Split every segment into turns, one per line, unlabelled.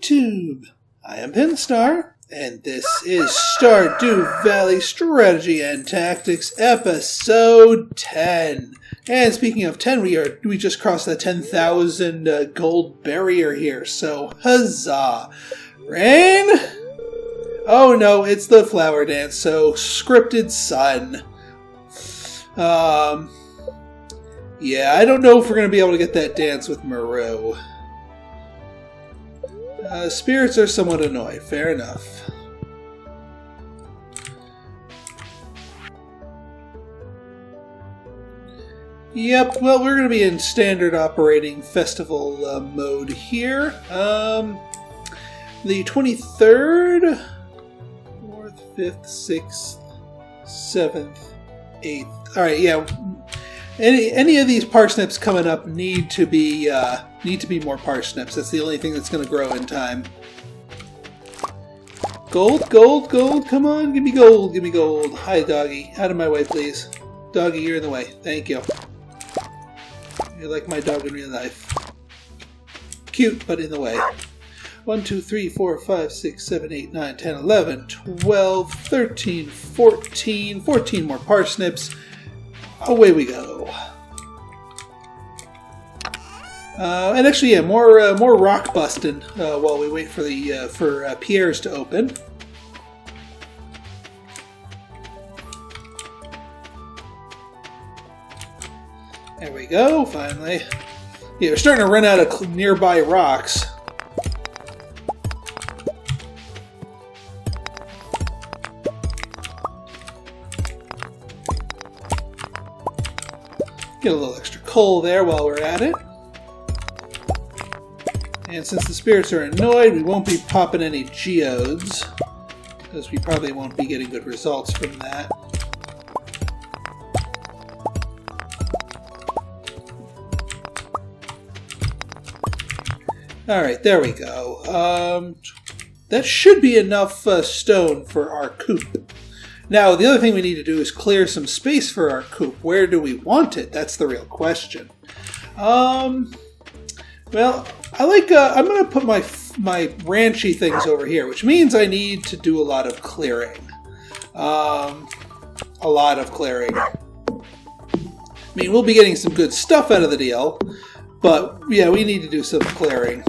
YouTube! I am Pinstar, and this is Stardew Valley Strategy and Tactics Episode 10. And speaking of 10, we just crossed the 10,000 gold barrier here, so huzzah! Rain? Oh no, it's the flower dance, so scripted sun. Yeah, I don't know if we're going to be able to get that dance with Maru. Spirits are somewhat annoyed. Fair enough. Yep, well, we're going to be in standard operating festival mode here. The 23rd, 4th, 5th, 6th, 7th, 8th. Alright, yeah. Any of these parsnips coming up need to be more parsnips. That's the only thing that's going to grow in time. Gold, gold, gold. Come on, give me gold, give me gold. Hi, doggy. Out of my way, please. Doggy, you're in the way. Thank you. You're like my dog in real life. Cute, but in the way. 1, 2, 3, 4, 5, 6, 7, 8, 9, 10, 11, 12, 13, 14. 14 more parsnips. Away we go. And actually, yeah, more rock busting while we wait for the Pierre's to open. There we go. Finally, yeah, we're starting to run out of nearby rocks. Get a little extra coal there while we're at it. And since the spirits are annoyed, we won't be popping any geodes, because we probably won't be getting good results from that. Alright, there we go. That should be enough stone for our coop. Now, the other thing we need to do is clear some space for our coop. Where do we want it? That's the real question. Well, I like. I'm going to put my ranchy things over here, which means I need to do a lot of clearing. A lot of clearing. I mean, we'll be getting some good stuff out of the deal, but yeah, we need to do some clearing.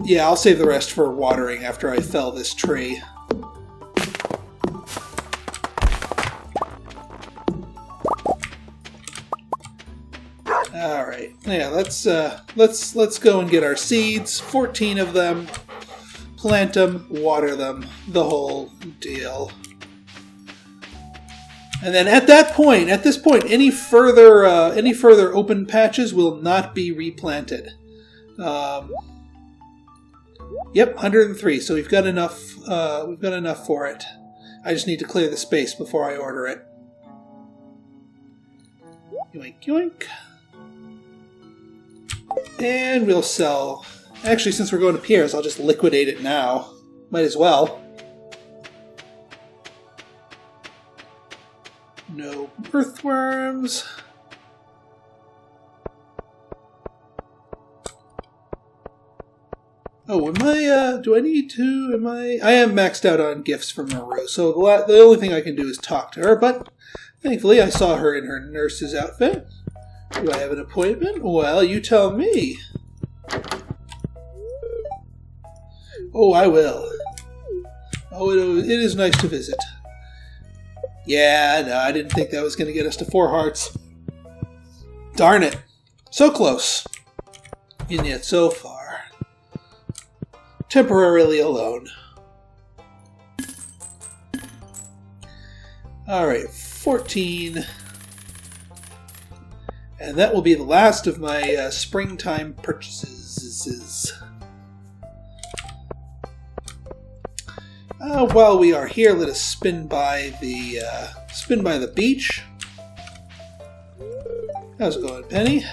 Yeah, I'll save the rest for watering after I fell this tree. All right, yeah, let's go and get our seeds. 14 of them. Plant them, water them, the whole deal. And then at this point, any further open patches will not be replanted. Yep, 103. So we've got enough. We've got enough for it. I just need to clear the space before I order it. Yoink, yoink. And we'll sell. Actually, since we're going to Pierre's, I'll just liquidate it now. Might as well. No earthworms. Oh, do I need to, I am maxed out on gifts from Maru, so the only thing I can do is talk to her, but thankfully I saw her in her nurse's outfit. Do I have an appointment? Well, you tell me. Oh, I will. Oh, it is nice to visit. Yeah, no, I didn't think that was going to get us to 4 hearts. Darn it. So close. And yet so far. Temporarily alone. Alright, 14. And that will be the last of my springtime purchases. While we are here, let us spin by the beach. How's it going, Penny?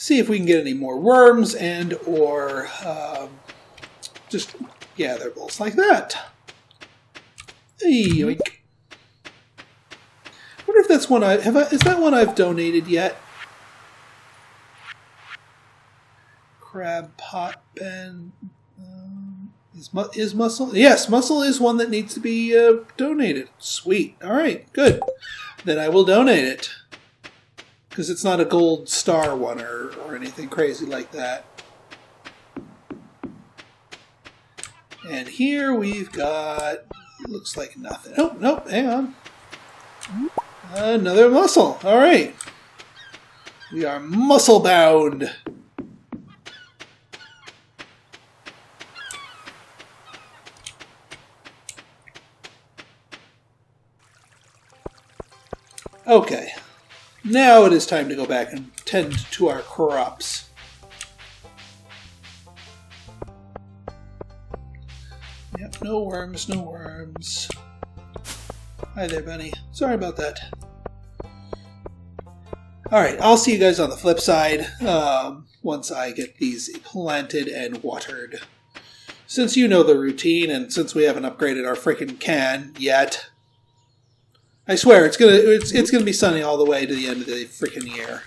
see if we can get any more worms and or just gather bowls like that. Yoink. Wonder if that's one is that one I've donated yet? Crab pot pen. Is mussel? Yes, mussel is one that needs to be donated. Sweet. All right, good. Then I will donate it. Because it's not a gold star one or anything crazy like that. And here we've got, looks like nothing. Oh, nope, hang on. Another mussel. All right. We are mussel bound. Okay. Now it is time to go back and tend to our crops. Yep, no worms, no worms. Hi there, Bunny. Sorry about that. Alright, I'll see you guys on the flip side once I get these planted and watered. Since you know the routine, and since we haven't upgraded our frickin' can yet, I swear it's gonna be sunny all the way to the end of the frickin' year.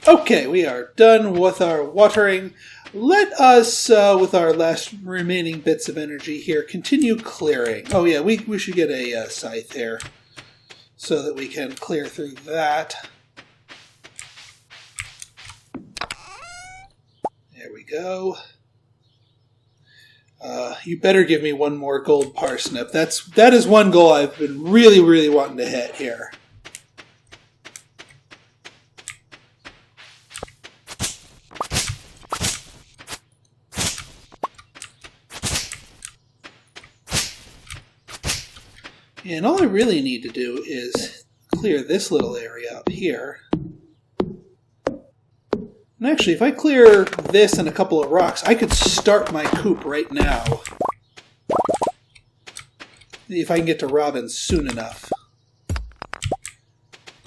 Okay, we are done with our watering. Let us, with our last remaining bits of energy here, continue clearing. Oh yeah, we should get a scythe here so that we can clear through that. There we go. You better give me one more gold parsnip. That is one goal I've been really, really wanting to hit here. And all I really need to do is clear this little area up here. And actually, if I clear this and a couple of rocks, I could start my coop right now. If I can get to Robin soon enough.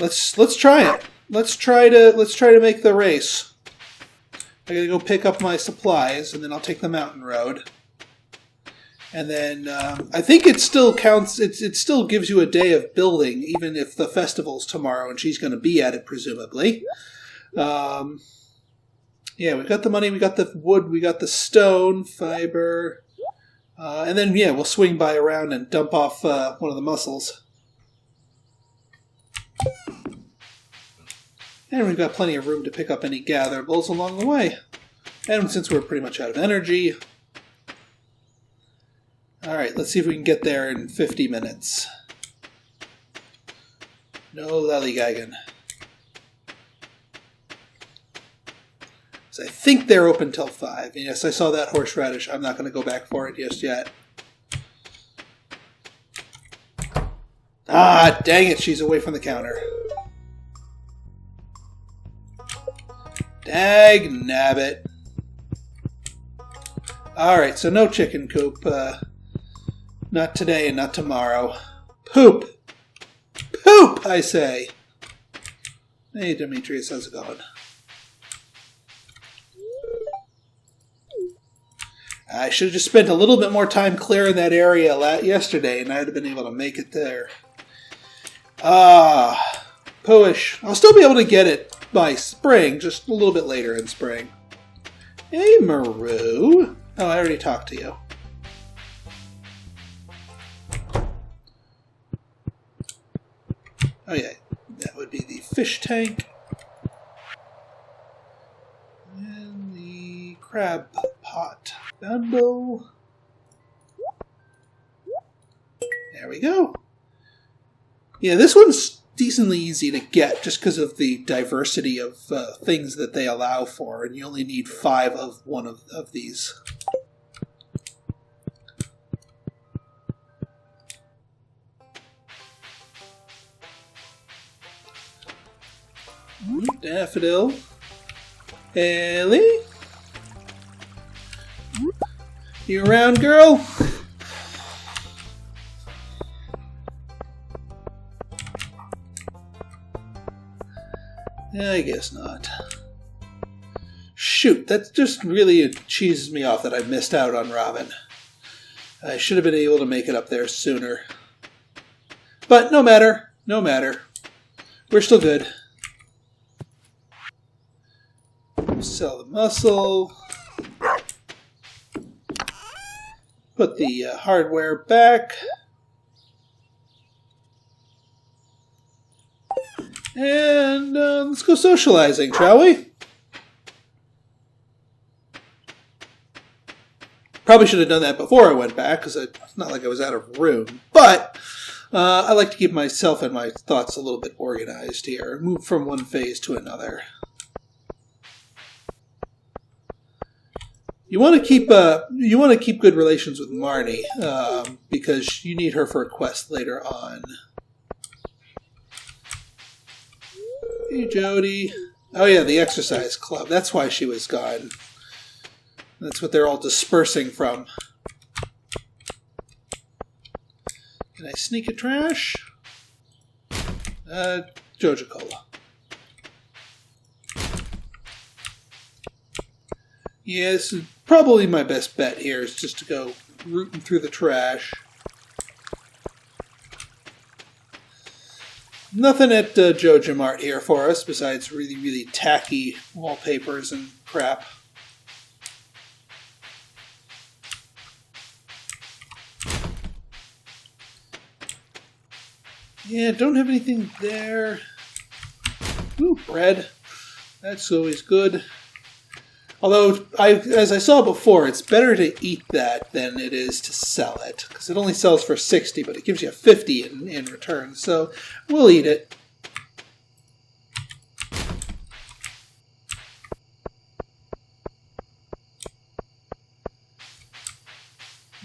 Let's try it. Let's try to make the race. I gotta go pick up my supplies, and then I'll take the mountain road. And then I think it still counts. It still gives you a day of building, even if the festival's tomorrow, and she's going to be at it presumably. Yeah, we got the money, we got the wood, we got the stone, fiber, and then yeah, we'll swing by around and dump off one of the mussels. And we've got plenty of room to pick up any gatherables along the way. And since we're pretty much out of energy. Alright, let's see if we can get there in 50 minutes. No lollygagging. So I think they're open till 5. And yes, I saw that horseradish. I'm not going to go back for it just yet. Ah, dang it. She's away from the counter. Dag nabbit. Alright, so no chicken coop. Not today and not tomorrow. Poop! Poop, I say! Hey, Demetrius, how's it going? I should have just spent a little bit more time clearing that area yesterday, and I'd have been able to make it there. Ah, pooish. I'll still be able to get it by spring, just a little bit later in spring. Hey, Maru. Oh, I already talked to you. Oh, yeah. That would be the fish tank. And the crab pot. Bundle. There we go. Yeah, this one's decently easy to get just because of the diversity of things that they allow for, and you only need 5 of one of these. Daffodil. Ellie? You around, girl? I guess not. Shoot, that just really cheeses me off that I missed out on Robin. I should have been able to make it up there sooner. But no matter. No matter. We're still good. Sell the muscle. Put the hardware back. And let's go socializing, shall we? Probably should have done that before I went back, because it's not like I was out of room. But I like to keep myself and my thoughts a little bit organized here. Move from one phase to another. You want to keep good relations with Marnie, because you need her for a quest later on. Hey, Jody. Oh yeah, the exercise club. That's why she was gone. That's what they're all dispersing from. Can I sneak a trash? Joja Cola. Yeah, this is probably my best bet here, is just to go rooting through the trash. Nothing at Joja Mart here for us, besides really, really tacky wallpapers and crap. Yeah, don't have anything there. Ooh, bread. That's always good. Although, as I saw before, it's better to eat that than it is to sell it. Because it only sells for 60, but it gives you 50 in return. So, we'll eat it.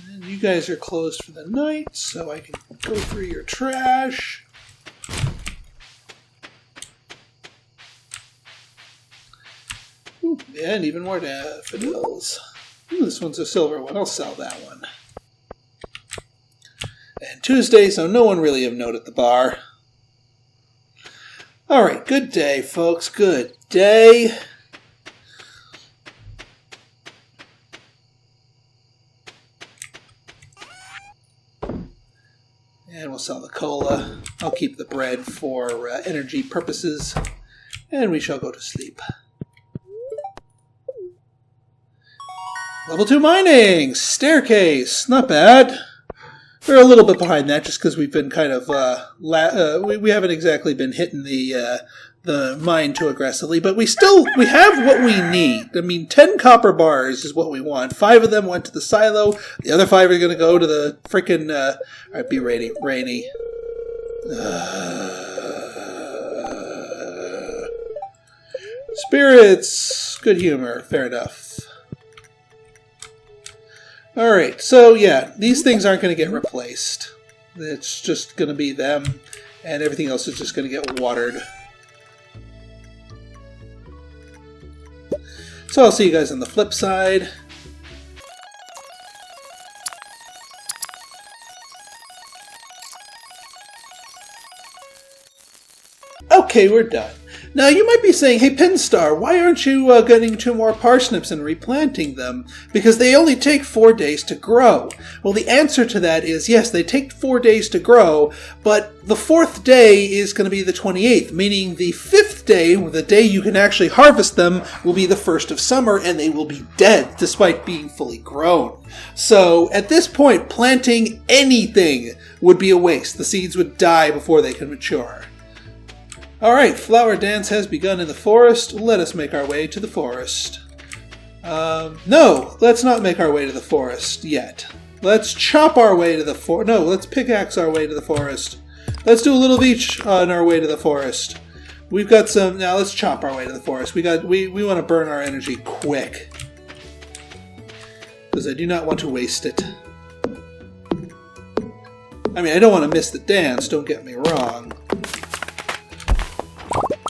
And you guys are closed for the night, so I can go through your trash. Ooh, and even more daffodils. Ooh, this one's a silver one. I'll sell that one. And Tuesday, so no one really of note at the bar. Alright, good day, folks. Good day. And we'll sell the cola. I'll keep the bread for energy purposes. And we shall go to sleep. Level 2 mining! Staircase! Not bad. We're a little bit behind that just because we've been kind of... we haven't exactly been hitting the mine too aggressively, but we have what we need. I mean, 10 copper bars is what we want. 5 of them went to the silo. The other 5 are going to go to the frickin'... Alright, be rainy. Spirits! Good humor. Fair enough. Alright, so yeah, these things aren't going to get replaced. It's just going to be them, and everything else is just going to get watered. So I'll see you guys on the flip side. Okay, we're done. Now, you might be saying, hey, Pinstar, why aren't you getting 2 more parsnips and replanting them? Because they only take 4 days to grow. Well, the answer to that is, yes, they take 4 days to grow, but the 4th day is going to be the 28th, meaning the 5th day, the day you can actually harvest them, will be the 1st of summer, and they will be dead, despite being fully grown. So, at this point, planting anything would be a waste. The seeds would die before they can mature. Alright, flower dance has begun in the forest. Let us make our way to the forest. No, let's not make our way to the forest yet. Let's chop our way to the forest. No, let's pickaxe our way to the forest. Let's do a little of each on our way to the forest. We've got some... Now let's chop our way to the forest. We want to burn our energy quick. Because I do not want to waste it. I mean, I don't want to miss the dance, don't get me wrong.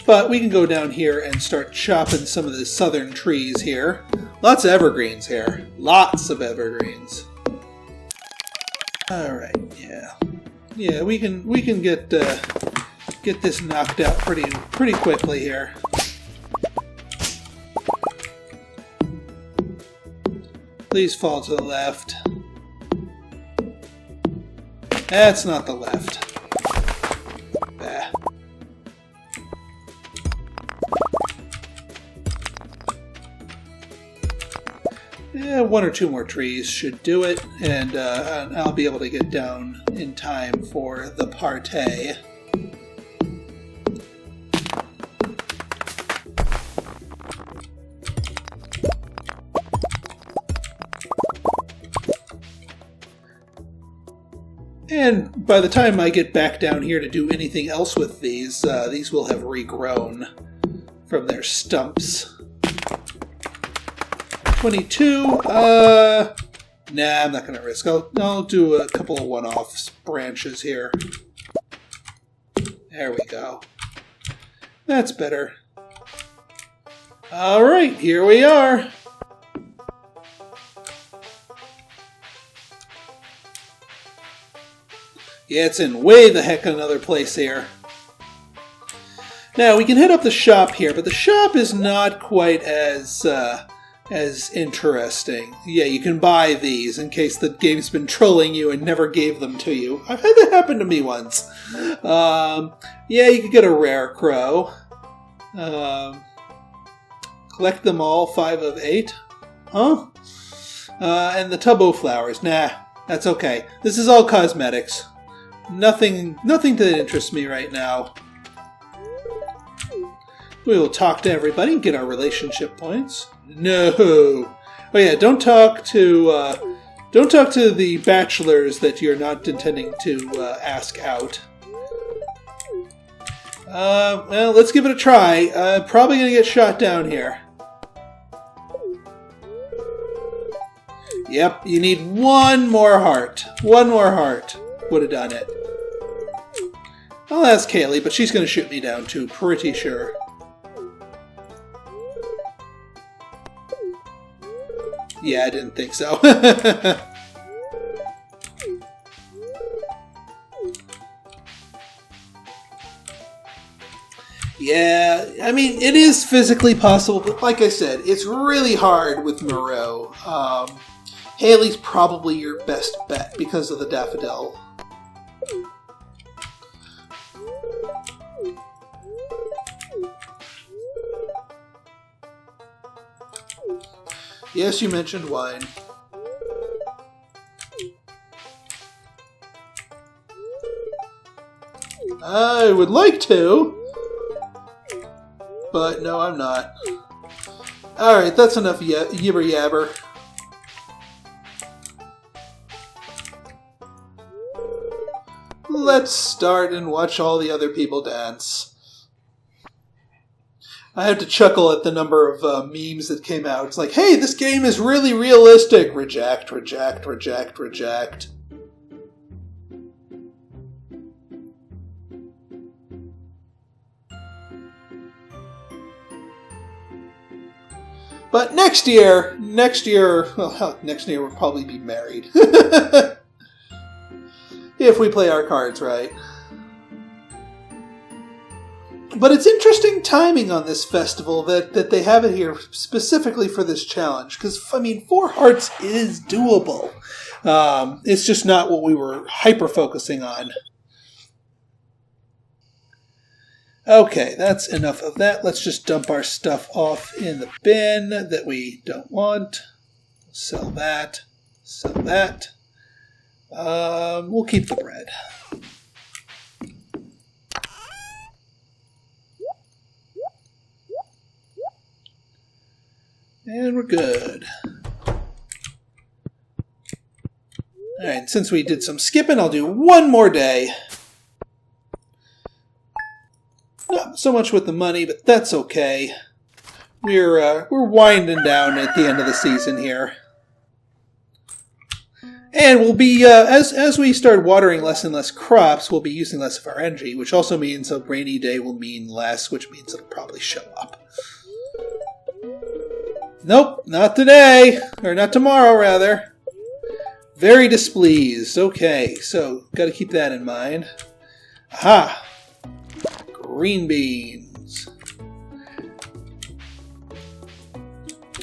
But we can go down here and start chopping some of the southern trees here. Lots of evergreens here. Lots of evergreens. Alright, yeah. Yeah, we can get this knocked out pretty quickly here. Please fall to the left. That's not the left. Ah. Yeah, 1 or 2 more trees should do it, and I'll be able to get down in time for the party. And by the time I get back down here to do anything else with these will have regrown from their stumps. 22, nah, I'm not going to risk. I'll do a couple of one-off branches here. There we go. That's better. Alright, here we are. Yeah, it's in way the heck another place here. Now, we can hit up the shop here, but the shop is not quite as interesting. Yeah, you can buy these in case the game's been trolling you and never gave them to you. I've had that happen to me once. Yeah, you could get a rare crow. Collect them all, 5 of 8. Huh? And the tubbo flowers. Nah, that's okay. This is all cosmetics. Nothing that interests me right now. We will talk to everybody and get our relationship points. No. Oh yeah, don't talk to the bachelors that you're not intending to ask out. Well, let's give it a try. Probably gonna get shot down here. Yep, you need 1 more heart. 1 more heart would have done it. I'll ask Kaylee, but she's gonna shoot me down too, pretty sure. Yeah, I didn't think so. Yeah, I mean, it is physically possible, but like I said, it's really hard with Moreau. Haley's probably your best bet because of the daffodil. Yes, you mentioned wine. I would like to, but no, I'm not. Alright, that's enough yibber yabber. Let's start and watch all the other people dance. I had to chuckle at the number of memes that came out. It's like, hey, this game is really realistic. Reject, reject, reject, reject. But next year, well, hell, next year we'll probably be married. If we play our cards right. But it's interesting timing on this festival that they have it here specifically for this challenge. Because, I mean, 4 hearts is doable. It's just not what we were hyper-focusing on. Okay, that's enough of that. Let's just dump our stuff off in the bin that we don't want. Sell that. Sell that. We'll keep the bread. And we're good. Alright, since we did some skipping, I'll do one more day. Not so much with the money, but that's okay. We're winding down at the end of the season here. And we'll be, as we start watering less and less crops, we'll be using less of our energy, which also means a rainy day will mean less, which means it'll probably show up. Nope, not today. Or not tomorrow, rather. Very displeased. Okay, so gotta keep that in mind. Aha! Green beans.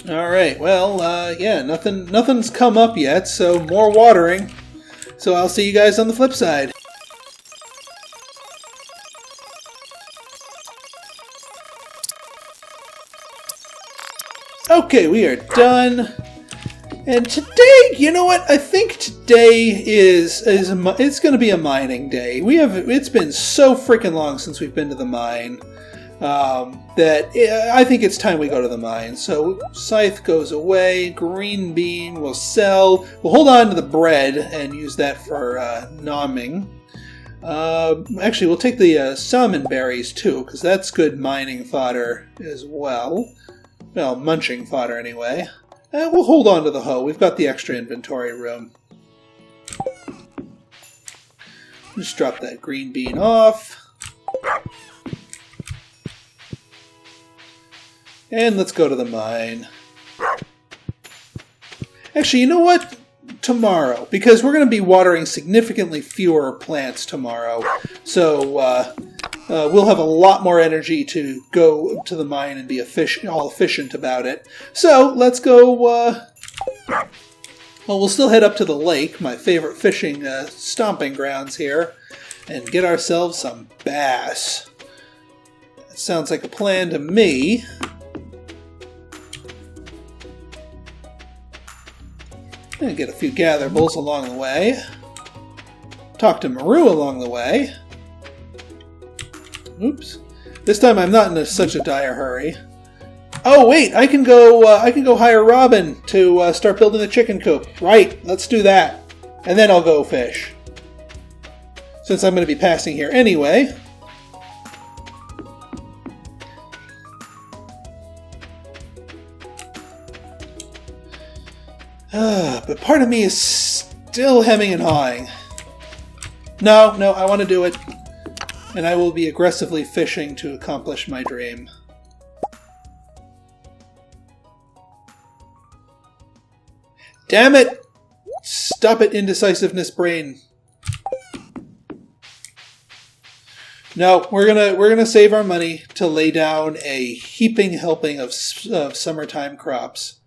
Alright, well, yeah, nothing's come up yet, so more watering. So I'll see you guys on the flip side. Okay, we are done. And today, you know what? I think today it's going to be a mining day. It's been so freaking long since we've been to the mine that I think it's time we go to the mine. So scythe goes away. Green bean will sell. We'll hold on to the bread and use that for nomming. Actually, we'll take the salmon berries too, because that's good mining fodder as well. Well, munching fodder anyway. We'll hold on to the hoe. We've got the extra inventory room. Just drop that green bean off. And let's go to the mine. Actually, you know what? Tomorrow. Because we're going to be watering significantly fewer plants tomorrow. So, we'll have a lot more energy to go to the mine and be all efficient about it. So, let's go, well, we'll still head up to the lake, my favorite fishing stomping grounds here, and get ourselves some bass. That sounds like a plan to me. And get a few gatherables along the way. Talk to Maru along the way. Oops. This time I'm not in such a dire hurry. Oh wait, I can go hire Robin to start building the chicken coop. Right, let's do that. And then I'll go fish. Since I'm going to be passing here anyway. But part of me is still hemming and hawing. No, I want to do it. And I will be aggressively fishing to accomplish my dream. Damn it! Stop it, indecisiveness brain. No, we're gonna save our money to lay down a heaping helping of summertime crops.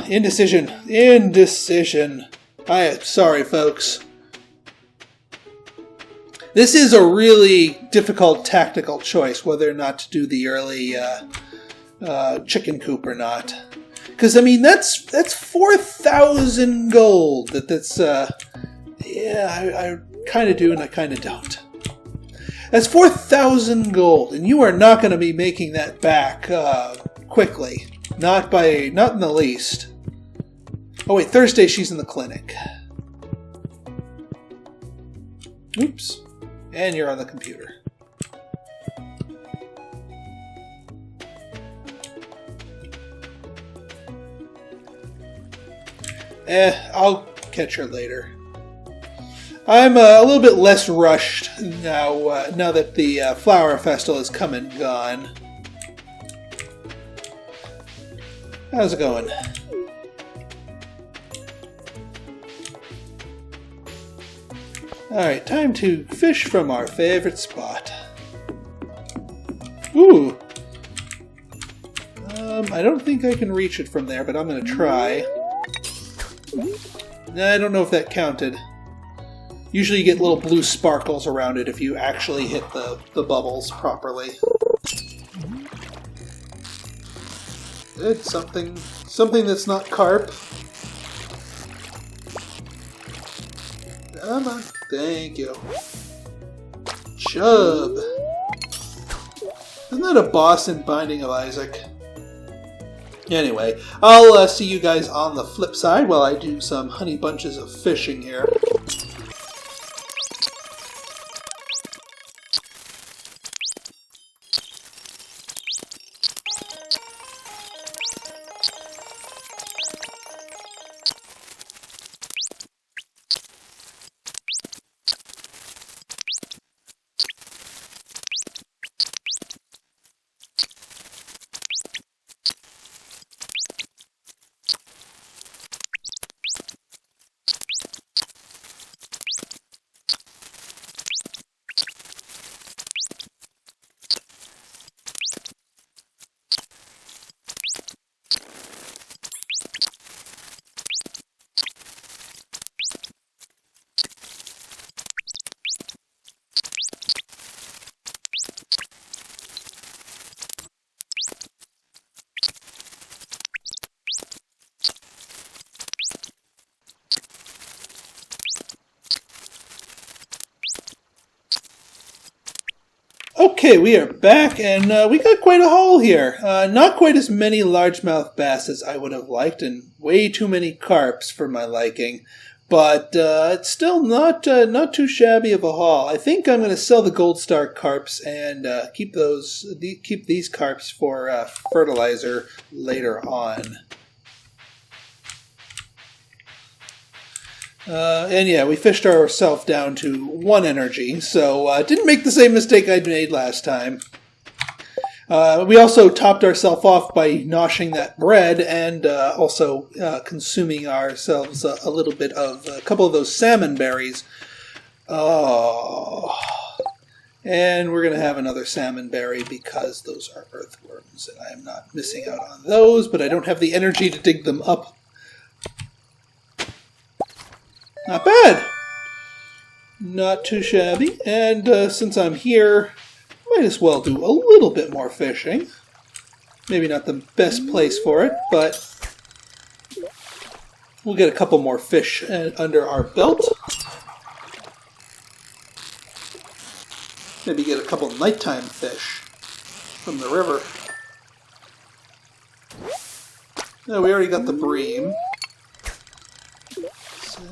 Indecision. Indecision. I am sorry, folks. This is a really difficult tactical choice, whether or not to do the early chicken coop or not. Because, I mean, that's 4,000 gold. Yeah, I kind of do and I kind of don't. That's 4,000 gold, and you are not going to be making that back quickly. Not in the least. Oh wait, Thursday she's in the clinic. Oops. And you're on the computer. I'll catch her later. I'm a little bit less rushed now, now that the Flower Festival has come and gone. How's it going? Alright, time to fish from our favorite spot. Ooh! I don't think I can reach it from there, but I'm going to try. I don't know if that counted. Usually you get little blue sparkles around it if you actually hit the bubbles properly. It's something that's not carp. Come on. Thank you. Chub. Isn't that a boss in Binding of Isaac? Anyway, I'll see you guys on the flip side while I do some honey bunches of fishing here. Okay, we are back, and we got quite a haul here. Not quite as many largemouth bass as I would have liked, and way too many carps for my liking. But it's still not too shabby of a haul. I think I'm going to sell the Gold Star carps and keep these carps for fertilizer later on. And yeah, we fished ourselves down to 1 energy, so didn't make the same mistake I'd made last time. We also topped ourselves off by noshing that bread and also consuming ourselves a little bit of a couple of those salmon berries. Oh. And we're going to have another salmon berry because those are earthworms, and I am not missing out on those, but I don't have the energy to dig them up. Not bad. Not too shabby. And since I'm here, might as well do a little bit more fishing. Maybe not the best place for it, but we'll get a couple more fish under our belt. Maybe get a couple nighttime fish from the river. No, we already got the bream.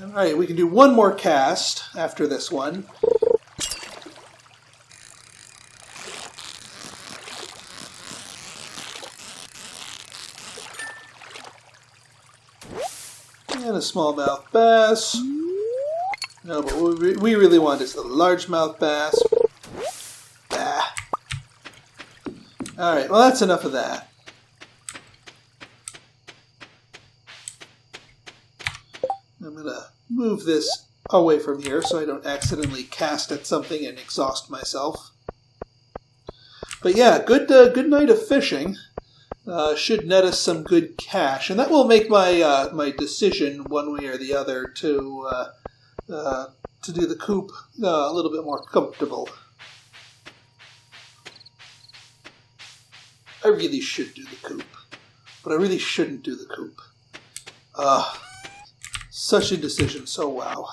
Alright, we can do one more cast after this one. And a smallmouth bass. No, but what we really want is the largemouth bass. Ah. Alright, well that's enough of that. I'm going to move this away from here so I don't accidentally cast at something and exhaust myself. But yeah, good night of fishing. Should net us some good cash, and that will make my my decision one way or the other to do the coop a little bit more comfortable. I really should do the coop, but I really shouldn't do the coop. Such a decision, so wow.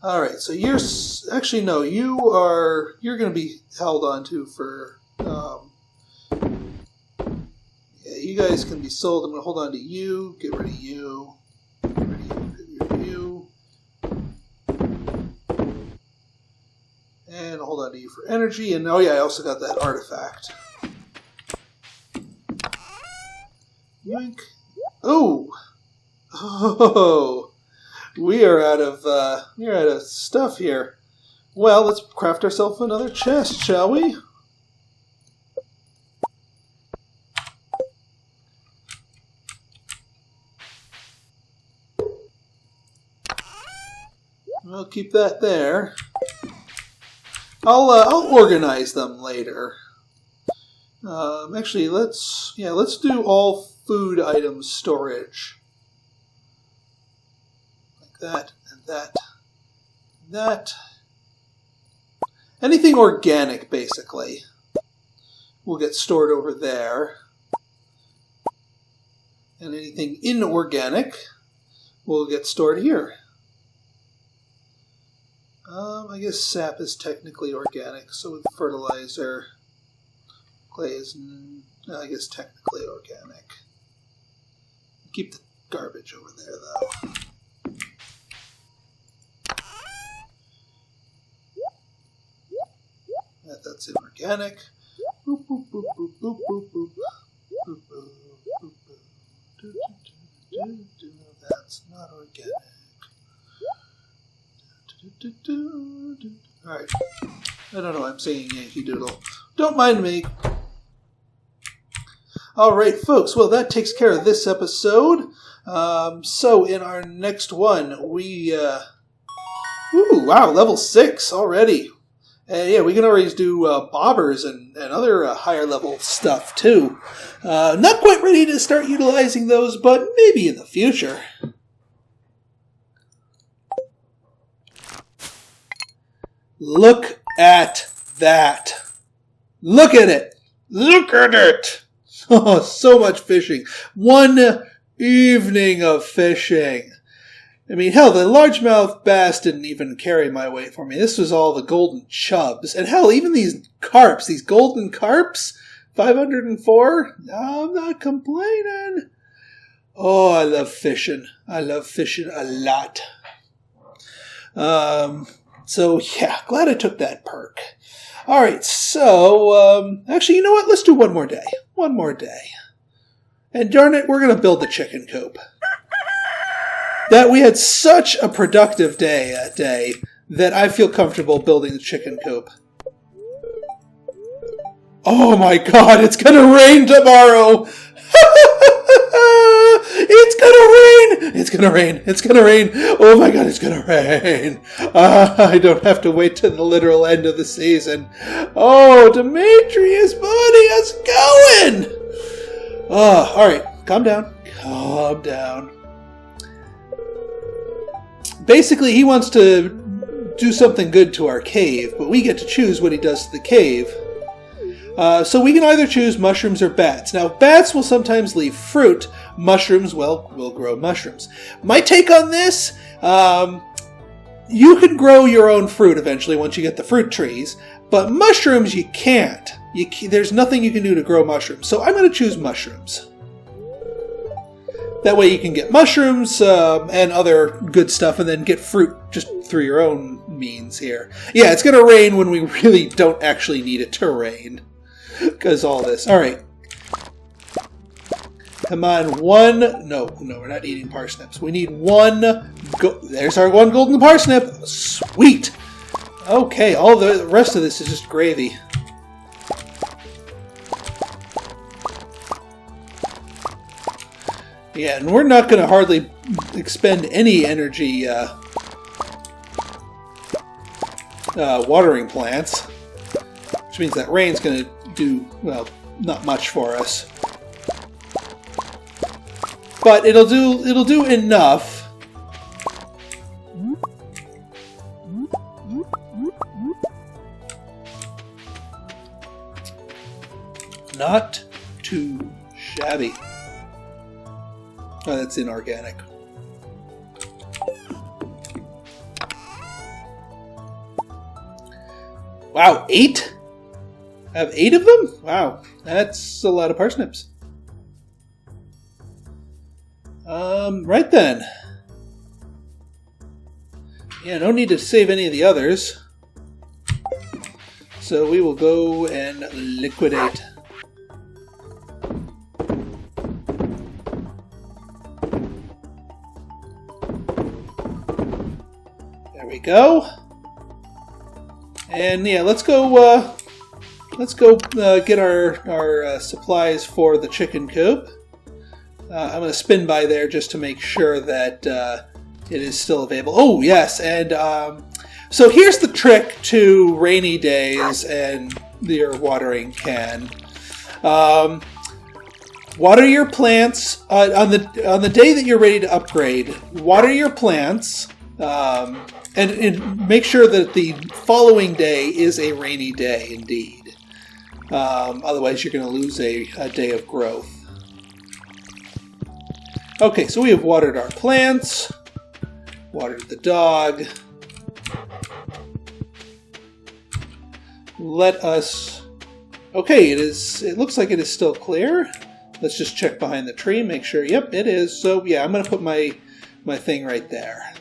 Alright, so you're going to be held on to for, yeah, you guys can be sold. I'm going to hold on to you, get rid of you, get rid of you, and hold on to you for energy, and oh yeah, I also got that artifact. Yoink. Oh! Oh, we're out of stuff here. Well, let's craft ourselves another chest, shall we? I'll keep that there. I'll organize them later. Actually, let's do all food items storage. Like that and that and that. Anything organic, basically, will get stored over there. And anything inorganic will get stored here. I guess sap is technically organic, so with fertilizer, clay is, I guess, technically organic. Keep the garbage over there, though. That's inorganic. Boop, boop, boop, boop, boop, boop, boop. Boop, boop, boop, boop. That's not organic. Alright. I don't know why I'm singing Yankee Doodle. Don't mind me. Alright, folks. Well, that takes care of this episode. So, in our next one, we... Ooh, wow, level 6 already. Yeah, we can always do bobbers and other higher level stuff, too. Not quite ready to start utilizing those, but maybe in the future. Look at that. Look at it. Look at it. Oh, so much fishing. One evening of fishing. I mean, hell, the largemouth bass didn't even carry my weight for me. This was all the golden chubs. And hell, even these carps, these golden carps, 504, I'm not complaining. Oh, I love fishing. I love fishing a lot. So, yeah, glad I took that perk. All right, so, actually, you know what? Let's do one more day. One more day. And darn it, we're going to build the chicken coop. That we had such a productive day that day that I feel comfortable building the chicken coop. Oh my god, it's going to rain tomorrow! It's gonna rain! It's gonna rain! It's gonna rain! Oh my god, it's gonna rain! I don't have to wait till the literal end of the season. Oh, Demetrius, buddy, how's it going? Oh, alright, calm down. Calm down. Basically, he wants to do something good to our cave, but we get to choose what he does to the cave. So we can either choose mushrooms or bats. Now, bats will sometimes leave fruit. Mushrooms, well, will grow mushrooms. My take on this, you can grow your own fruit eventually once you get the fruit trees, but mushrooms you can't. There's nothing you can do to grow mushrooms, so I'm going to choose mushrooms. That way you can get mushrooms and other good stuff and then get fruit just through your own means here. Yeah, it's going to rain when we really don't actually need it to rain. Because all this. Alright. Come on, one... No, we're not eating parsnips. We need one... There's our one golden parsnip. Sweet! Okay, all the rest of this is just gravy. Yeah, and we're not going to hardly expend any energy watering plants. Which means that rain's going to do, well, not much for us. But it'll do enough. Not too shabby. Oh, that's inorganic. Wow, 8? I have 8 of them? Wow, that's a lot of parsnips. Right then. Yeah, no need to save any of the others. So we will go and liquidate. we go. And yeah, let's go get our supplies for the chicken coop. I'm going to spin by there just to make sure that it is still available. Oh, yes, and so here's the trick to rainy days and your watering can. Water your plants on the day that you're ready to upgrade. Water your plants, and make sure that the following day is a rainy day indeed. Otherwise, you're going to lose a day of growth. Okay, so we have watered our plants, watered the dog. Let us... Okay, it looks like it is still clear. Let's just check behind the tree, make sure. Yep, it is. So yeah, I'm going to put my thing right there.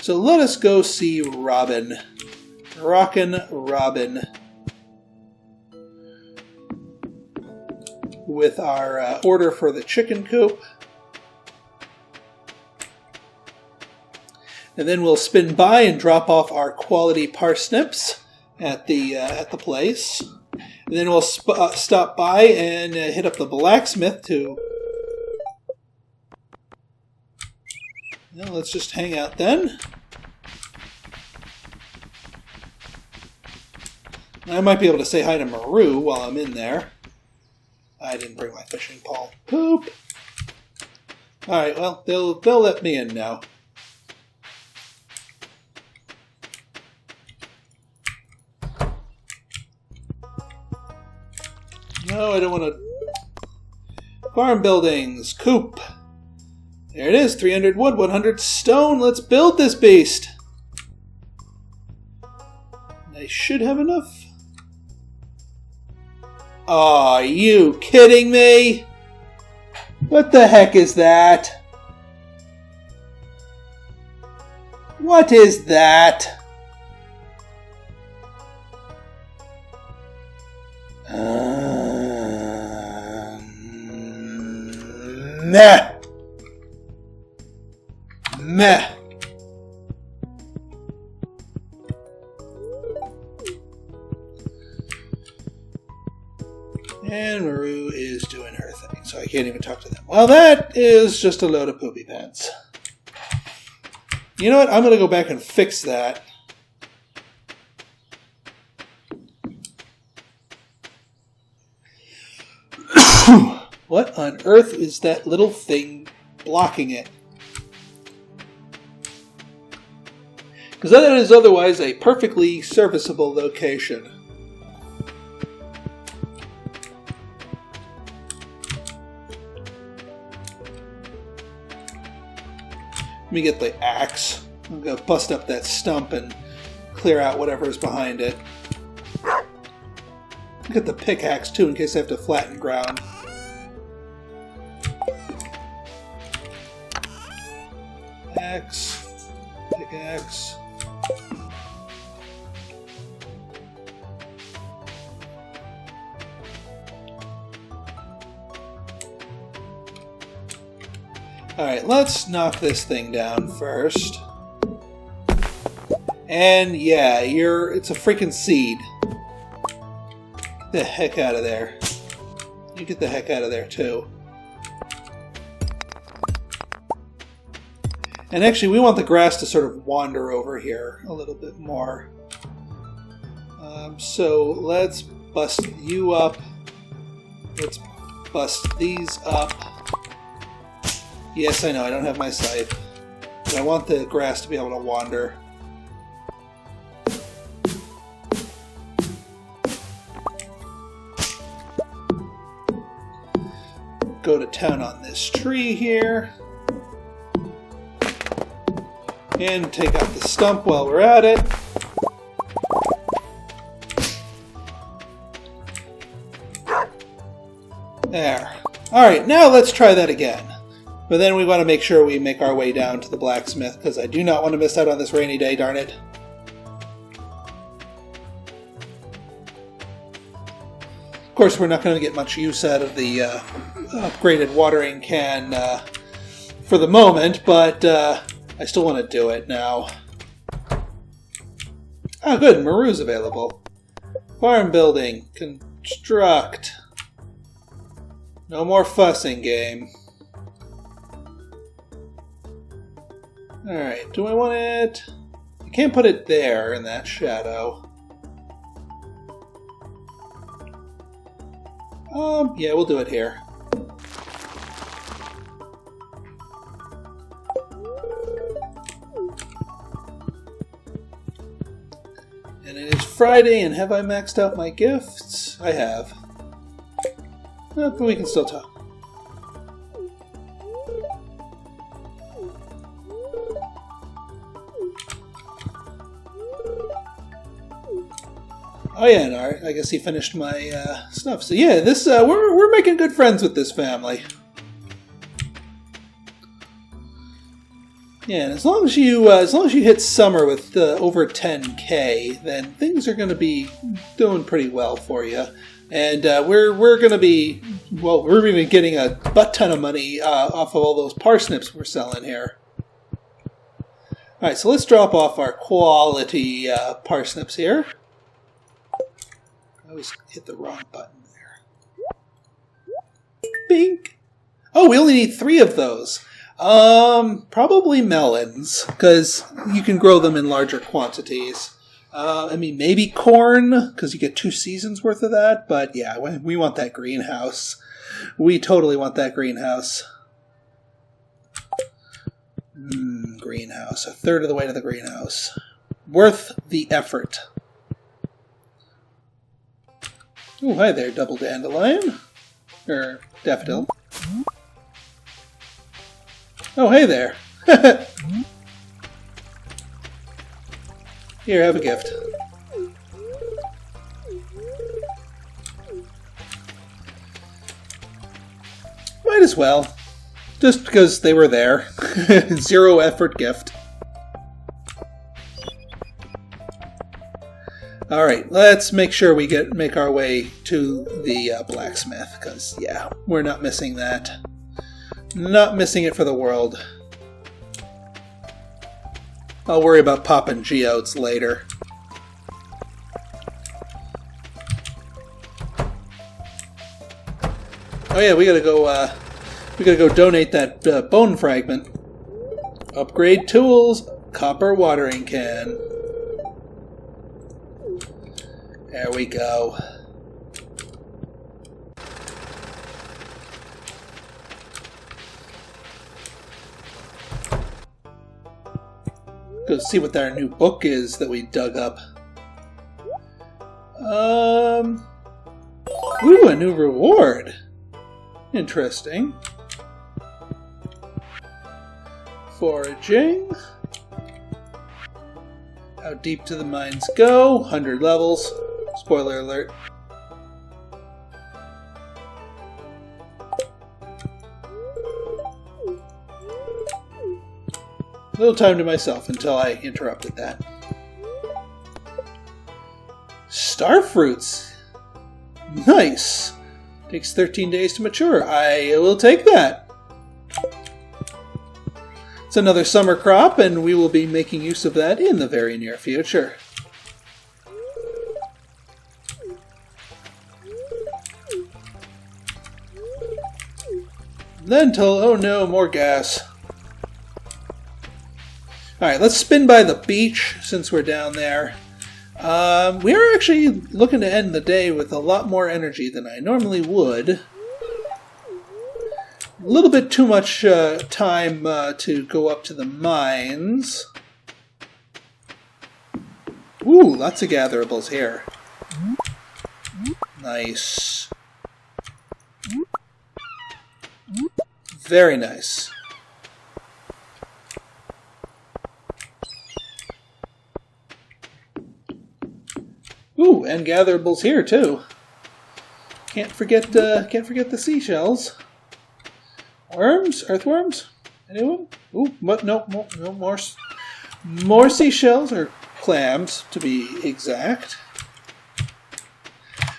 So let us go see Robin. Rockin' Robin. With our order for the chicken coop. And then we'll spin by and drop off our quality parsnips at the place. And then we'll stop by and hit up the blacksmith to... Well, let's just hang out then. I might be able to say hi to Maru while I'm in there. I didn't bring my fishing pole. Poop! Alright, well, they'll let me in now. No, I don't want to... Farm buildings. Coop. There it is. 300 wood, 100 stone. Let's build this beast. I should have enough. Aw, are you kidding me? What the heck is that? What is that? Meh. Meh. And Maru is doing her thing, so I can't even talk to them. Well, that is just a load of poopy pants. You know what? I'm going to go back and fix that. What on earth is that little thing blocking it? Because that is otherwise a perfectly serviceable location. Let me get the axe. I'm going to bust up that stump and clear out whatever is behind it. Get the pickaxe too in case I have to flatten ground. Axe. Pickaxe. Alright, let's knock this thing down first. And yeah, it's a freaking seed. Get the heck out of there. You get the heck out of there too. And actually, we want the grass to sort of wander over here a little bit more. So let's bust you up. Let's bust these up. Yes, I know, I don't have my scythe. But I want the grass to be able to wander. Go to town on this tree here. And take out the stump while we're at it. There. Alright, now let's try that again. But then we want to make sure we make our way down to the blacksmith, because I do not want to miss out on this rainy day, darn it. Of course, we're not going to get much use out of the upgraded watering can for the moment, but I still want to do it now. Ah, good. Maru's available. Farm building. Construct. No more fussing, game. Alright, do I want it? I can't put it there in that shadow. Yeah, we'll do it here. And it is Friday, and have I maxed out my gifts? I have. But we can still talk. Oh yeah, and I guess he finished my stuff. So yeah, this we're making good friends with this family. Yeah, and as long as you hit summer with over 10K, then things are going to be doing pretty well for you. And we're going to be we're going to be getting a butt ton of money off of all those parsnips we're selling here. All right, so let's drop off our quality parsnips here. I always hit the wrong button there. Bink! Oh, we only need 3 of those. Probably melons, because you can grow them in larger quantities. I mean, maybe corn, because you get 2 seasons worth of that. But yeah, we want that greenhouse. We totally want that greenhouse. Greenhouse. A third of the way to the greenhouse. Worth the effort. Oh, hi there, double dandelion. Or daffodil. Oh, hey there. Here, have a gift. Might as well. Just because they were there. 0 effort gift. Alright, let's make sure we make our way to the blacksmith, because, yeah, we're not missing that. Not missing it for the world. I'll worry about popping geodes later. Oh yeah, we gotta go donate that bone fragment. Upgrade tools, copper watering can. There we go. Go see what our new book is that we dug up. Ooh, a new reward. Interesting. Foraging. How deep do the mines go? 100 levels. Spoiler alert. Little time to myself until I interrupted that. Star fruits. Nice. Takes 13 days to mature. I will take that. It's another summer crop, and we will be making use of that in the very near future. Lentil. Oh no, more gas. Alright, let's spin by the beach since we're down there. We are actually looking to end the day with a lot more energy than I normally would. A little bit too much time to go up to the mines. Ooh, lots of gatherables here. Nice. Very nice. Ooh, and gatherables here too. Can't forget the seashells. Worms, earthworms. Anyone? Ooh, what? No more seashells or clams to be exact.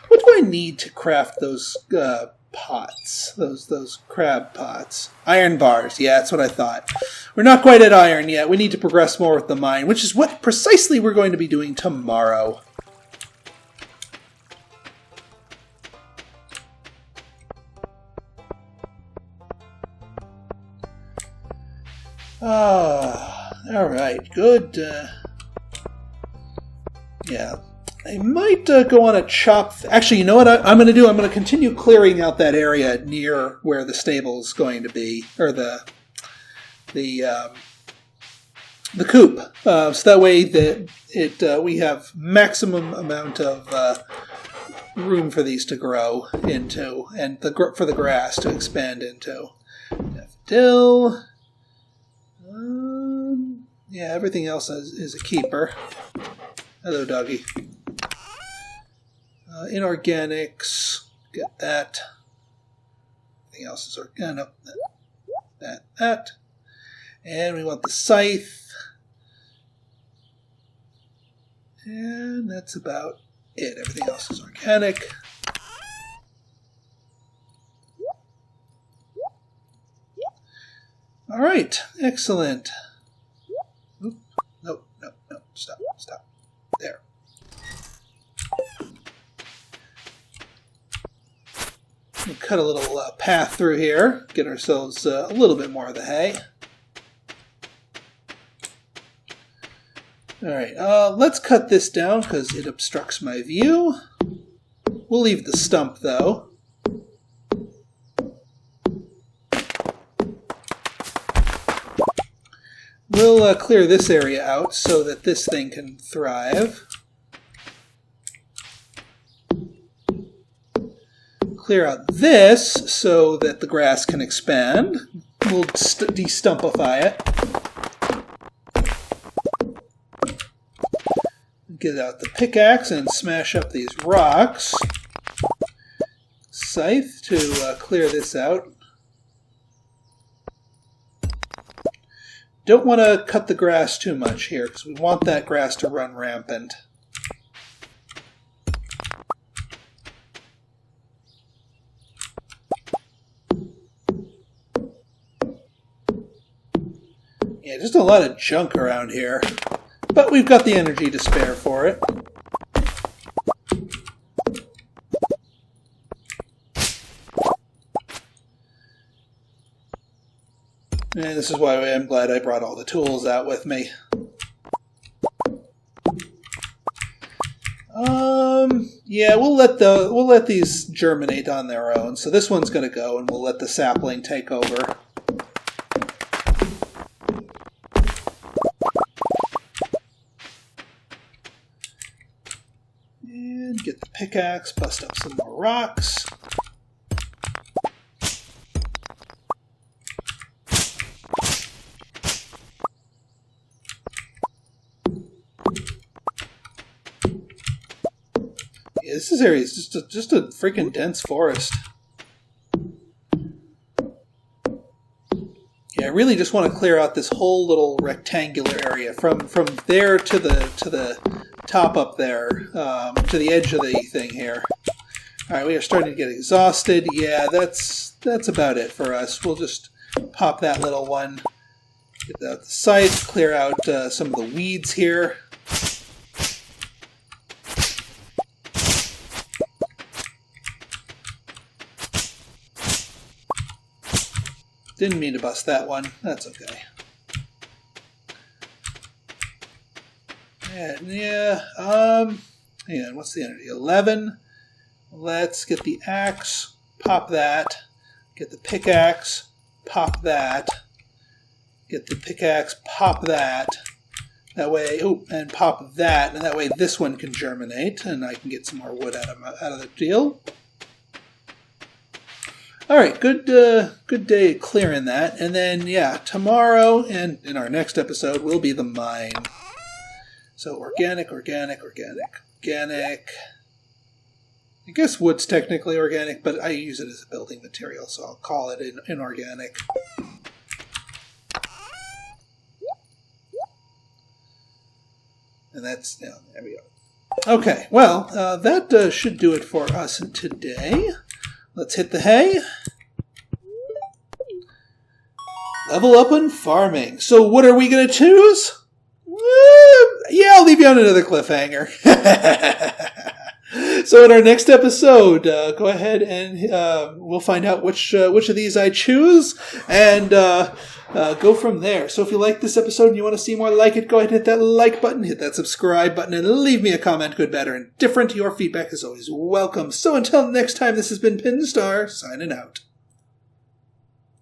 What's going I need to craft those pots? Those crab pots. Iron bars. Yeah, that's what I thought. We're not quite at iron yet. We need to progress more with the mine, which is what precisely we're going to be doing tomorrow. All right, good. Yeah, I might go on a chop. Actually, you know what I'm going to do? I'm going to continue clearing out that area near where the stable is going to be, or the coop, so that way that we have maximum amount of room for these to grow into, and for the grass to expand into. Daffodil. Yeah, everything else is a keeper. Hello, doggy. Inorganics. Get that. Everything else is organic. That. And we want the scythe. And that's about it. Everything else is organic. All right. Excellent. Oop. No. Stop. There. We'll cut a little path through here. Get ourselves a little bit more of the hay. All right, let's cut this down because it obstructs my view. We'll leave the stump, though. We'll clear this area out so that this thing can thrive. Clear out this so that the grass can expand. We'll de-stumpify it. Get out the pickaxe and smash up these rocks. Scythe to clear this out. Don't want to cut the grass too much here because we want that grass to run rampant. Yeah, just a lot of junk around here. But we've got the energy to spare for it. And this is why I'm glad I brought all the tools out with me. Yeah, we'll let these germinate on their own. So this one's going to go, and we'll let the sapling take over. And get the pickaxe, bust up some more rocks. Yeah, this area is just a freaking dense forest. Yeah, I really just want to clear out this whole little rectangular area from there to the top up there, to the edge of the thing here. All right, we are starting to get exhausted. Yeah, that's about it for us. We'll just pop that little one, get out the scythe, clear out some of the weeds here. Didn't mean to bust that one. That's okay. And yeah, hang on, what's the energy? 11. Let's get the axe, pop that. Get the pickaxe, pop that. Get the pickaxe, pop that. That way, and pop that, and that way this one can germinate, and I can get some more wood out of the deal. All right, good day clearing that, and then yeah, tomorrow and in our next episode will be the mine. So organic. I guess wood's technically organic, but I use it as a building material, so I'll call it inorganic. And that's, there we go. Okay, well, that should do it for us today. Let's hit the hay. Level up on farming. So what are we going to choose? Yeah, I'll leave you on another cliffhanger. So in our next episode, go ahead and we'll find out which of these I choose, and go from there. So if you like this episode and you want to see more like it, go ahead and hit that like button, hit that subscribe button, and leave me a comment, good, bad, or indifferent. Your feedback is always welcome. So until next time, this has been Pinstar, signing out.